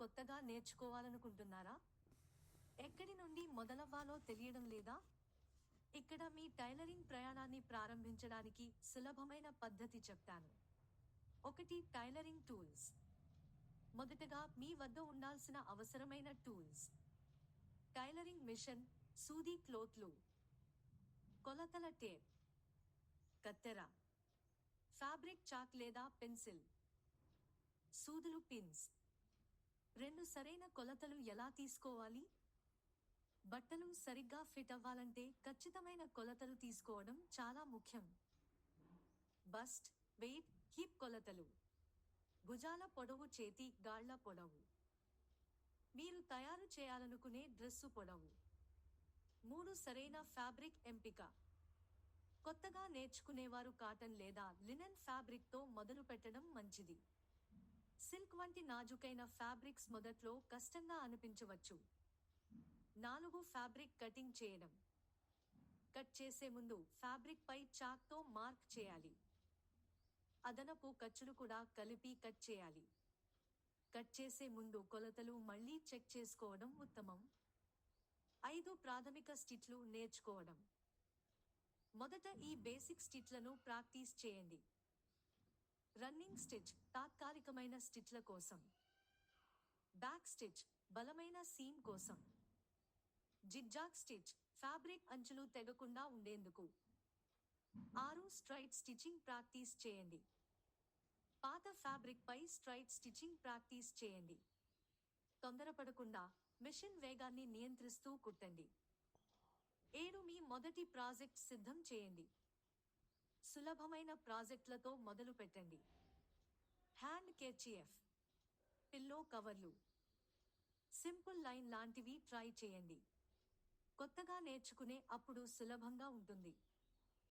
కొత్తగా నేర్చుకోవాలనుకుంటున్నారా? ఎక్కడి నుండి మొదలవ్వాలో తెలియడం లేదా? ఇక్కడ మీ టైలరింగ్ ప్రయాణాన్ని ప్రారంభించడానికి సులభమైన పద్ధతి చెప్తాను. 1. Tailoring tools. మొదటగా మీ వద్ద ఉండాల్సిన అవసరమైన టూల్స్: టైలరింగ్ మిషన్, సూది క్లోత్లు, కొలతల టేప్, కత్తెర, ఫ్యాబ్రిక్ చాక్ లేదా పెన్సిల్, సూదులు, పిన్స్. 2. సరైన కొలతలు ఎలా తీసుకోవాలి? బట్టలు సరిగ్గా ఫిట్ అవ్వాలంటే ఖచ్చితమైన కొలతలు తీసుకోవడం చాలా ముఖ్యం. బస్ట్, వెయిట్, హిప్ కొలతలు, భుజాల పొడవు, చేతి గాళ్ల పొడవు, మీరు తయారు చేయాలనుకునే డ్రెస్సు పొడవు. 3. సరైన ఫ్యాబ్రిక్ ఎంపిక. కొత్తగా నేర్చుకునేవారు కాటన్ లేదా లినెన్ ఫ్యాబ్రిక్తో మొదలు పెట్టడం మంచిది. సిల్క్ వంటి నాజుకైన ఫ్యాబ్రిక్స్ మొదట్లో కష్టంగా అనిపించవచ్చు. 4. ఫ్యాబ్రిక్ కటింగ్ చేయడం. కట్ చేసే ముందు ఫ్యాబ్రిక్ పై చాక్తో మార్క్ చేయాలి. అదనపు ఖర్చులు కూడా కలిపి కట్ చేయాలి. కట్ చేసే ముందు కొలతలు మళ్ళీ చెక్ చేసుకోవడం ఉత్తమం. 5. ప్రాథమిక స్టిచ్లు నేర్చుకోవడం. మొదట ఈ బేసిక్ స్టిచ్లను ప్రాక్టీస్ చేయండి. రన్నింగ్ స్టిచ్ తాత్కాలికమైన స్టిచ్ల కోసం. బ్యాక్ స్టిచ్ బలమైన సీమ్ కోసం. జిగ్జాగ్ స్టిచ్ ఫ్యాబ్రిక్ అంచులు తెగకుండా ఉండేందుకు. 6. స్ట్రైట్ స్టిచింగ్ ప్రాక్టీస్ చేయండి. పాత ఫ్యాబ్రిక్ పై స్ట్రైట్ స్టిచింగ్ ప్రాక్టీస్ చేయండి. తొందరపడకుండా మిషన్ వేగాన్ని నియంత్రిస్తూ కుట్టండి. 7. మీ మొదటి ప్రాజెక్ట్ సిద్ధం చేయండి. సులభమైన ప్రాజెక్టులతో మొదలు పెట్టండి. హ్యాండ్ కెర్చీఫ్, పిల్లో కవర్లు, సింపుల్ లైన్ లాంటివి ట్రై చేయండి. కొత్తగా నేర్చుకునే అప్పుడు సులభంగా ఉంటుంది.